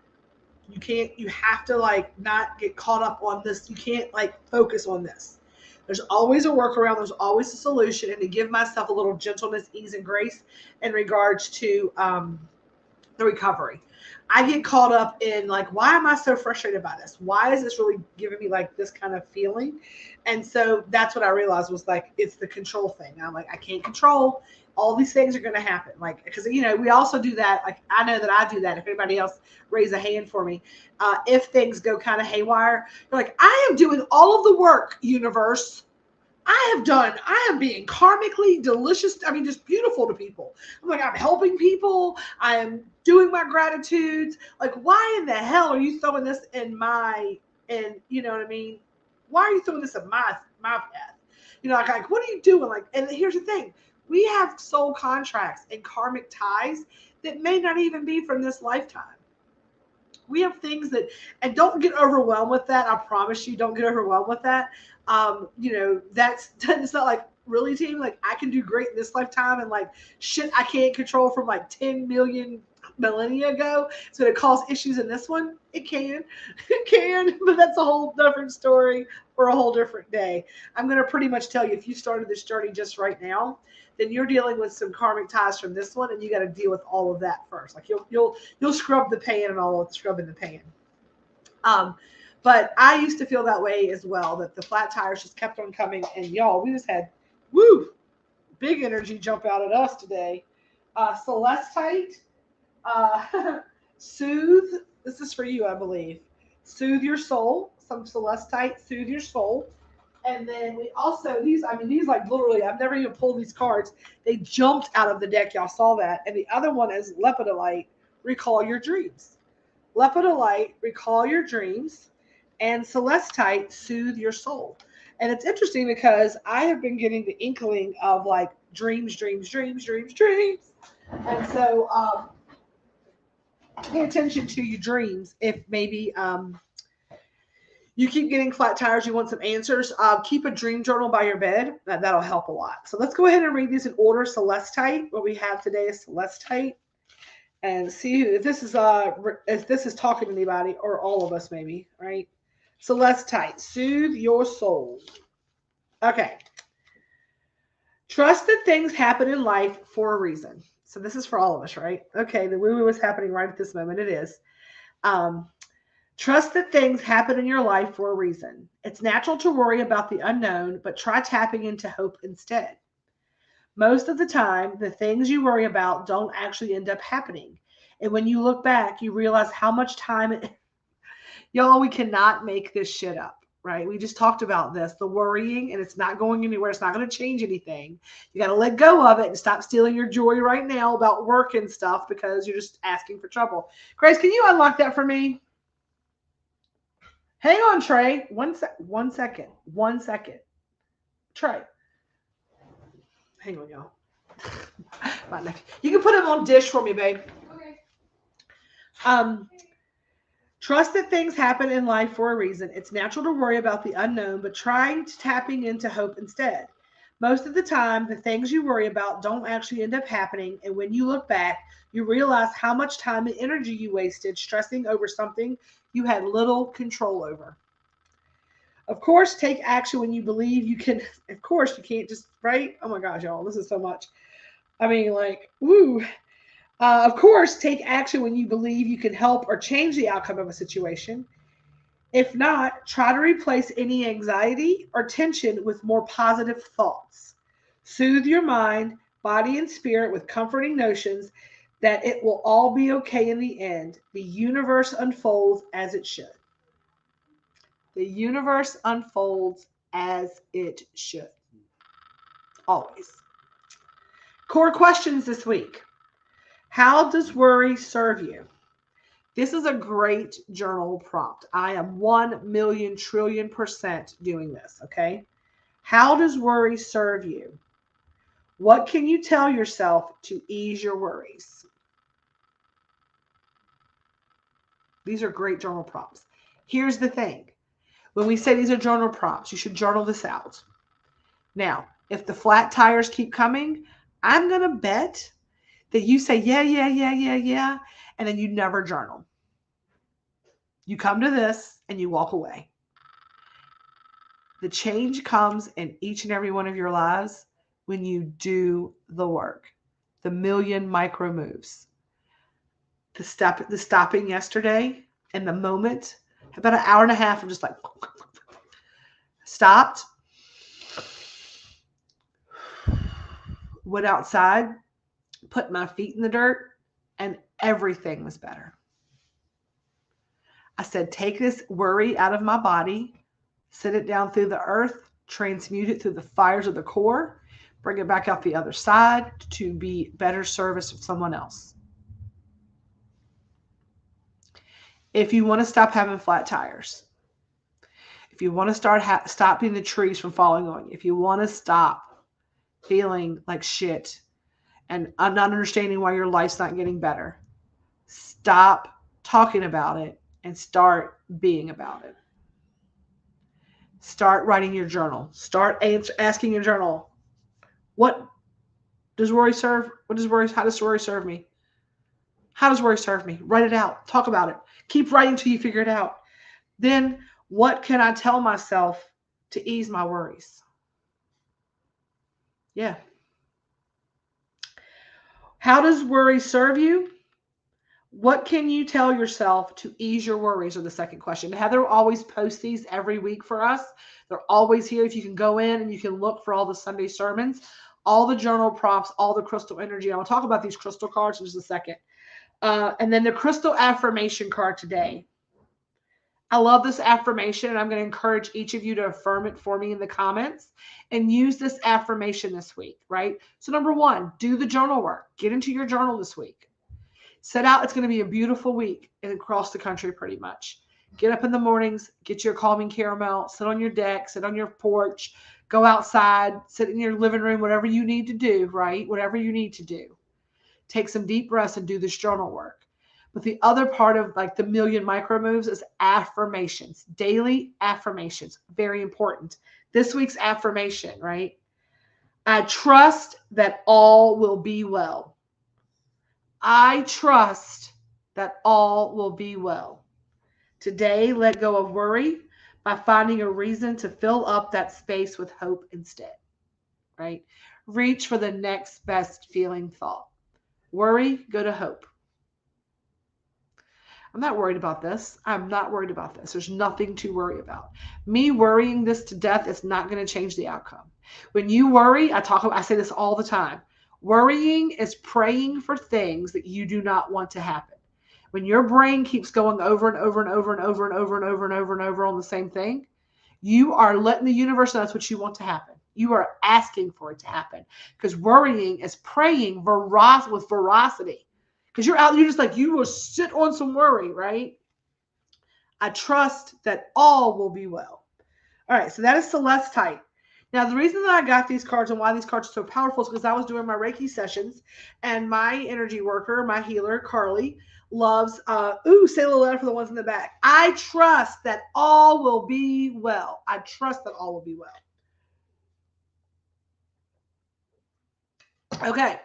[SPEAKER 1] you have to like not get caught up on this. You can't like focus on this. There's always a workaround. There's always a solution. And to give myself a little gentleness, ease, and grace in regards to the recovery. I get caught up in like, why am I so frustrated by this? Why is this really giving me like this kind of feeling? And so that's what I realized was like, it's the control thing. I'm like, I can't control. All these things are going to happen. Like, because, we also do that. Like, I know that I do that. If anybody else raise a hand for me, if things go kind of haywire, you're like, I am doing all of the work, universe. I am being karmically delicious. I mean, just beautiful to people. I'm like, I'm helping people. I am doing my gratitudes. Like, why in the hell are you throwing this you know what I mean? Why are you throwing this in my path? Like, what are you doing? Like, and here's the thing. We have soul contracts and karmic ties that may not even be from this lifetime. We have things that, and don't get overwhelmed with that. I promise you, don't get overwhelmed with that. It's not like, really, team, like, I can do great in this lifetime and like shit I can't control from like 10 million millennia ago. So it cause issues in this one. It can, but that's a whole different story for a whole different day. I'm going to pretty much tell you, if you started this journey just right now, then you're dealing with some karmic ties from this one, and you got to deal with all of that first. Like, you'll scrub the pan and all of scrubbing the pan. But I used to feel that way as well, that the flat tires just kept on coming, and y'all, we just had big energy jump out at us today. Celestite, soothe. This is for you, I believe. Soothe your soul. Some Celestite, soothe your soul. And then we also, these like literally, I've never even pulled these cards. They jumped out of the deck. Y'all saw that. And the other one is Lepidolite, recall your dreams. Lepidolite, recall your dreams. And Celestite, soothe your soul. And it's interesting because I have been getting the inkling of like dreams. And so pay attention to your dreams. If maybe you keep getting flat tires, you want some answers, keep a dream journal by your bed. That'll help a lot. So let's go ahead and read these in order. Celestite, what we have today is Celestite. And see if this is talking to anybody, or all of us maybe, right? Celestite, soothe your soul. Okay. Trust that things happen in life for a reason. So this is for all of us, right? Okay, the woo-woo is happening right at this moment. It is. Trust that things happen in your life for a reason. It's natural to worry about the unknown, but try tapping into hope instead. Most of the time, the things you worry about don't actually end up happening. And when you look back, you realize how much time y'all, we cannot make this shit up, right? We just talked about this, the worrying, and it's not going anywhere. It's not going to change anything. You got to let go of it and stop stealing your joy right now about work and stuff because you're just asking for trouble. Grace, can you unlock that for me? Hang on, Trey. One second. 1 second. Trey. Hang on, y'all. You can put him on dish for me, babe.
[SPEAKER 2] Okay.
[SPEAKER 1] Trust that things happen in life for a reason. It's natural to worry about the unknown, but trying to tapping into hope instead. Most of the time, the things you worry about don't actually end up happening, and when you look back, you realize how much time and energy you wasted stressing over something you had little control over. Of course, take action when you believe you can. Of course, you can't just, right? Oh my gosh, y'all, this is so much. I mean, like, woo. Of course, take action when you believe you can help or change the outcome of a situation. If not, try to replace any anxiety or tension with more positive thoughts. Soothe your mind, body, and spirit with comforting notions that it will all be okay in the end. The universe unfolds as it should. The universe unfolds as it should. Always. Core questions this week. How does worry serve you? This is a great journal prompt. I am 1,000,000,000,000,000% doing this, okay? How does worry serve you? What can you tell yourself to ease your worries? These are great journal prompts. Here's the thing. When we say these are journal prompts, you should journal this out. Now, if the flat tires keep coming, I'm going to bet that you say, yeah, and then you never journal. You come to this and you walk away. The change comes in each and every one of your lives when you do the work. The 1,000,000 micro moves. The stopping yesterday and the moment, about an hour and a half of just like stopped, went outside, put my feet in the dirt, and everything was better. I said, take this worry out of my body, sit it down through the earth, transmute it through the fires of the core, bring it back out the other side to be better service of someone else. If you want to stop having flat tires, if you want to start stopping the trees from falling on you, if you want to stop feeling like shit and not understanding why your life's not getting better, stop talking about it and start being about it. Start writing your journal. Start asking your journal, what does worry serve? How does worry serve me? How does worry serve me? Write it out. Talk about it. Keep writing till you figure it out. Then what can I tell myself to ease my worries? Yeah. How does worry serve you? What can you tell yourself to ease your worries? Are the second question. Heather always posts these every week for us. They're always here. If you can go in and you can look for all the Sunday sermons, all the journal prompts, all the crystal energy. I'll talk about these crystal cards in just a second. And then the crystal affirmation card today. I love this affirmation, and I'm going to encourage each of you to affirm it for me in the comments and use this affirmation this week, right? So number one, do the journal work. Get into your journal this week. Set out. It's going to be a beautiful week across the country pretty much. Get up in the mornings, get your calming caramel, sit on your deck, sit on your porch, go outside, sit in your living room, whatever you need to do, right? Whatever you need to do. Take some deep breaths and do this journal work. But the other part of like the 1,000,000 micro moves is affirmations, daily affirmations. Very important. This week's affirmation, right? I trust that all will be well. I trust that all will be well. Today, let go of worry by finding a reason to fill up that space with hope instead, right? Reach for the next best feeling thought. Worry, go to hope. I'm not worried about this. I'm not worried about this. There's nothing to worry about. Me worrying this to death is not going to change the outcome. When you worry, I say this all the time. Worrying is praying for things that you do not want to happen. When your brain keeps going over and over and over and over and over and over and over and over on the same thing, you are letting the universe know that's what you want to happen. You are asking for it to happen, because worrying is praying with veracity. Because you're just like, you will sit on some worry, right? I trust that all will be well. All right, so that is Celestite. Now, the reason that I got these cards and why these cards are so powerful is because I was doing my Reiki sessions, and my energy worker, my healer, Carly, loves, say a little louder for the ones in the back. I trust that all will be well. I trust that all will be well. Okay.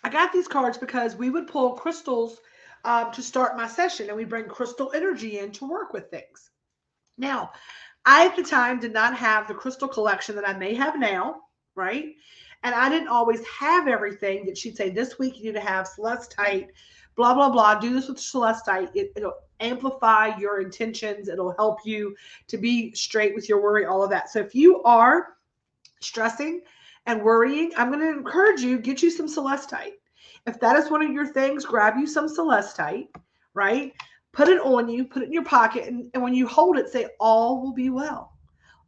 [SPEAKER 1] I got these cards because we would pull crystals to start my session, and we bring crystal energy in to work with things. Now, I at the time did not have the crystal collection that I may have now, right? And I didn't always have everything that she'd say, this week you need to have Celestite, blah, blah, blah. Do this with Celestite. It'll amplify your intentions. It'll help you to be straight with your worry, all of that. So if you are stressing and worrying, I'm going to encourage you, get you some Celestite. If that is one of your things, grab you some Celestite, right? Put it on you, put it in your pocket, and when you hold it, say, all will be well.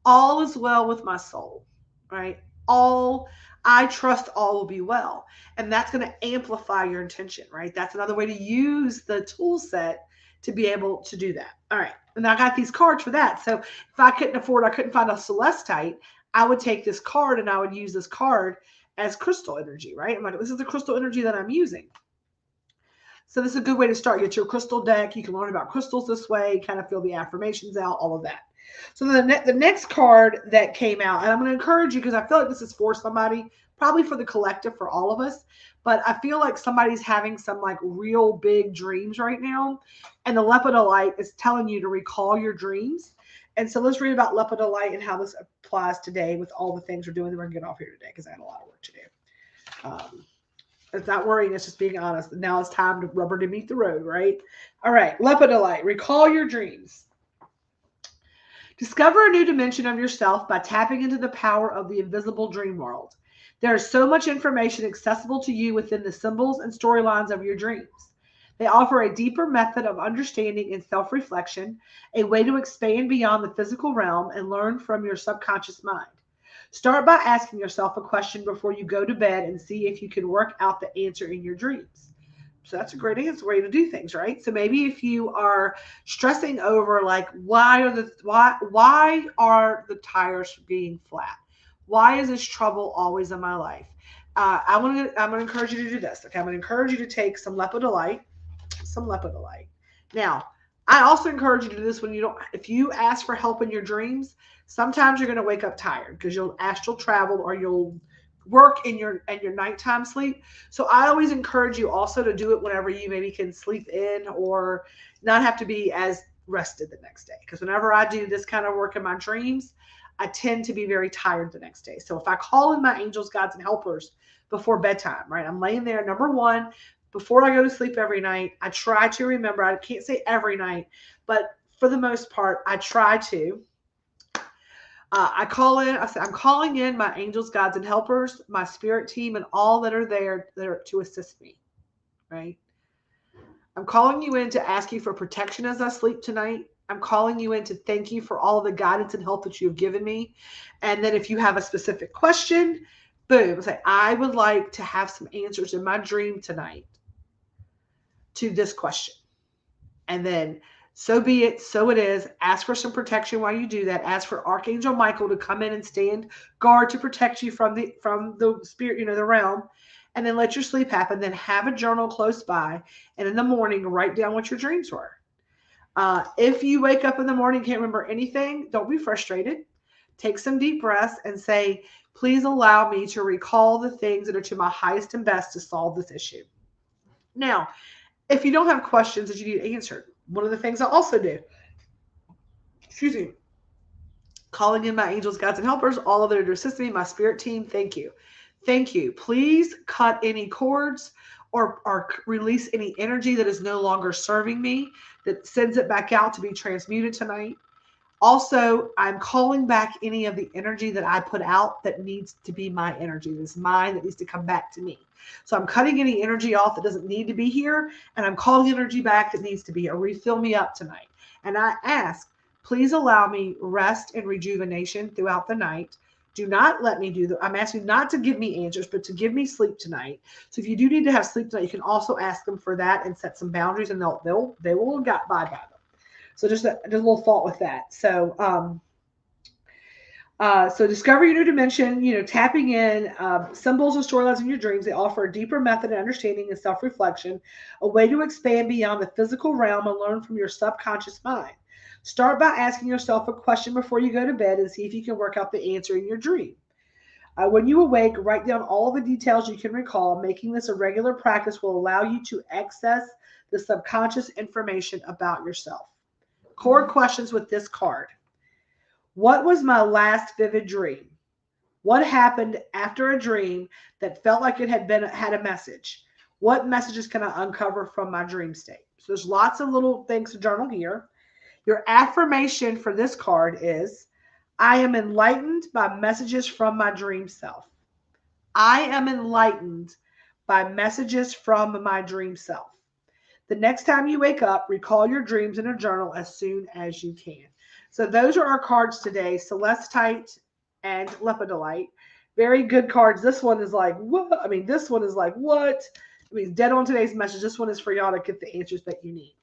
[SPEAKER 1] All is well with my soul, right? I trust all will be well. And that's going to amplify your intention, right? That's another way to use the tool set to be able to do that. All right. And I got these cards for that. So if I couldn't find a Celestite, I would take this card and I would use this card as crystal energy, right? I'm like, this is the crystal energy that I'm using. So this is a good way to start. Get your crystal deck. You can learn about crystals this way, kind of feel the affirmations out, all of that. So the next card that came out, and I'm going to encourage you because I feel like this is for somebody, probably for the collective, for all of us, but I feel like somebody's having some like real big dreams right now, and the Lepidolite is telling you to recall your dreams. And so let's read about Lepidolite and how this applies today with all the things we're doing. We're going to get off here today because I had a lot of work to do. It's not worrying, it's just being honest. Now it's time to rubber to meet the road, right? All right, Lepidolite, recall your dreams. Discover a new dimension of yourself by tapping into the power of the invisible dream world. There is so much information accessible to you within the symbols and storylines of your dreams. They offer a deeper method of understanding and self-reflection, a way to expand beyond the physical realm and learn from your subconscious mind. Start by asking yourself a question before you go to bed and see if you can work out the answer in your dreams. So that's a great way to do things, right? So maybe if you are stressing over like, why are the tires being flat? Why is this trouble always in my life? I'm gonna encourage you to do this. Okay, I'm gonna encourage you to take some Lepidolite. Now, I also encourage you to do this if you ask for help in your dreams, sometimes you're going to wake up tired because you'll astral travel or you'll work in your nighttime sleep. So I always encourage you also to do it whenever you maybe can sleep in or not have to be as rested the next day. Because whenever I do this kind of work in my dreams, I tend to be very tired the next day. So if I call in my angels, guides, and helpers before bedtime, right? I'm laying there, number one, before I go to sleep every night, I try to remember, I can't say every night, but for the most part, I try to. I say, I'm calling in my angels, guides, and helpers, my spirit team, and all that are there to assist me, right? I'm calling you in to ask you for protection as I sleep tonight. I'm calling you in to thank you for all of the guidance and help that you've given me. And then if you have a specific question, boom, say, I would like to have some answers in my dream tonight to this question. And then so be it, so it is. Ask for some protection while you do that. Ask for Archangel Michael to come in and stand guard to protect you from the spirit, the realm. And then let your sleep happen. Then have a journal close by. And in the morning, write down what your dreams were. If you wake up in the morning, can't remember anything, don't be frustrated. Take some deep breaths and say, please allow me to recall the things that are to my highest and best to solve this issue. Now, if you don't have questions that you need answered, one of the things I also do, calling in my angels, guides, and helpers, all of them to assist me, my spirit team, thank you. Thank you. Please cut any cords or release any energy that is no longer serving me, that sends it back out to be transmuted tonight. Also, I'm calling back any of the energy that I put out that needs to be my energy, that's mine, that needs to come back to me. So I'm cutting any energy off that doesn't need to be here, and I'm calling energy back that needs to be here. Refill me up tonight. And I ask, please allow me rest and rejuvenation throughout the night. Do not let me do that. I'm asking not to give me answers, but to give me sleep tonight. So if you do need to have sleep tonight, you can also ask them for that and set some boundaries, and they will abide by them. So just a little thought with that. So so discover your new dimension, tapping in symbols and storylines in your dreams. They offer a deeper method of understanding and self-reflection, a way to expand beyond the physical realm and learn from your subconscious mind. Start by asking yourself a question before you go to bed and see if you can work out the answer in your dream. When you awake, write down all the details you can recall. Making this a regular practice will allow you to access the subconscious information about yourself. Core questions with this card. What was my last vivid dream? What happened after a dream that felt like it had a message? What messages can I uncover from my dream state? So there's lots of little things to journal here. Your affirmation for this card is, I am enlightened by messages from my dream self. I am enlightened by messages from my dream self. The next time you wake up, recall your dreams in a journal as soon as you can. So those are our cards today, Celestite and Lepidolite. Very good cards. This one is like, what? I mean, this one is like, what? I mean, dead on today's message. This one is for y'all to get the answers that you need.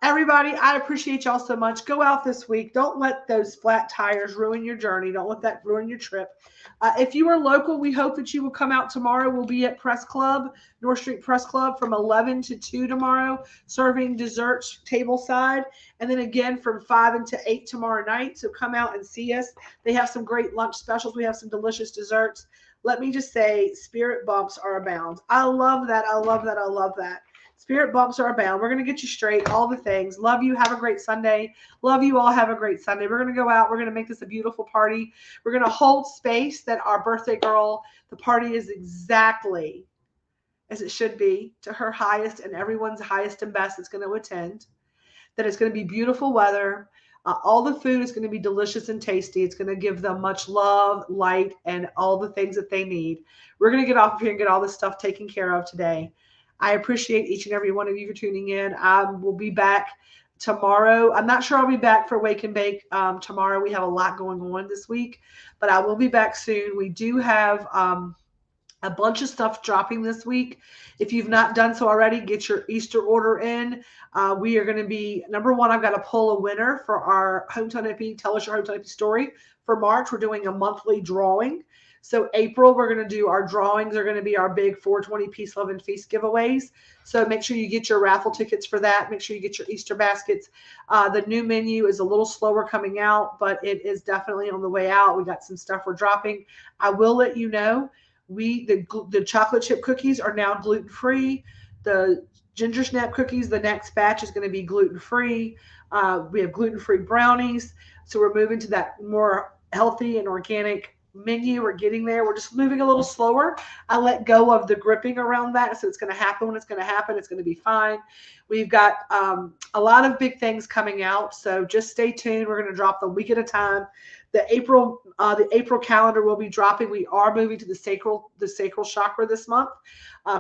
[SPEAKER 1] Everybody, I appreciate y'all so much. Go out this week. Don't let those flat tires ruin your journey. Don't let that ruin your trip. If you are local, we hope that you will come out tomorrow. We'll be at Press Club, North Street Press Club, from 11 to 2 tomorrow, serving desserts tableside. And then again from 5 until 8 tomorrow night. So come out and see us. They have some great lunch specials. We have some delicious desserts. Let me just say, spirit bumps are abound. I love that. I love that. I love that. Spirit bumps are abound. We're going to get you straight, all the things. Love you. Have a great Sunday. Love you all. Have a great Sunday. We're going to go out. We're going to make this a beautiful party. We're going to hold space that our birthday girl, the party is exactly as it should be, to her highest and everyone's highest and best that's going to attend. That it's going to be beautiful weather. All the food is going to be delicious and tasty. It's going to give them much love, light, and all the things that they need. We're going to get off of here and get all this stuff taken care of today. I appreciate each and every one of you for tuning in. I will be back tomorrow. I'm not sure I'll be back for Wake and Bake tomorrow. We have a lot going on this week, but I will be back soon. We do have a bunch of stuff dropping this week. If you've not done so already, get your Easter order in. We are going to be, number one, I've got to pull a winner for our Hometown Hippie, Tell Us Your Hometown Hippie Story for March. We're doing a monthly drawing. So April, we're going to do our drawings are going to be our big 420 Peace, Love, and Feast giveaways. So make sure you get your raffle tickets for that. Make sure you get your Easter baskets. The new menu is a little slower coming out, but it is definitely on the way out. We got some stuff we're dropping. I will let you know, the chocolate chip cookies are now gluten-free. The ginger snap cookies, the next batch is going to be gluten-free. We have gluten-free brownies. So we're moving to that more healthy and organic menu. We're getting there. We're just moving a little slower. I let go of the gripping around that. So it's going to happen when it's going to happen. It's going to be fine. We've got a lot of big things coming out. So just stay tuned. We're going to drop them a week at a time. The April calendar will be dropping. We are moving to the sacral chakra this month.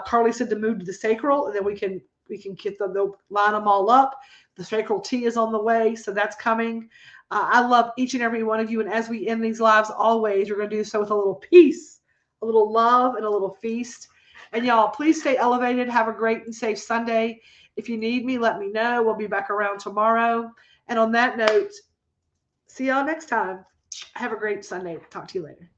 [SPEAKER 1] Carly said to move to the sacral, and then we can get them. They'll line them all up. The sacral tea is on the way, so that's coming. I love each and every one of you, and as we end these lives, always we're going to do so with a little peace, a little love, and a little feast. And y'all, please stay elevated. Have a great and safe Sunday. If you need me, let me know. We'll be back around tomorrow. And on that note, see y'all next time. Have a great Sunday. Talk to you later.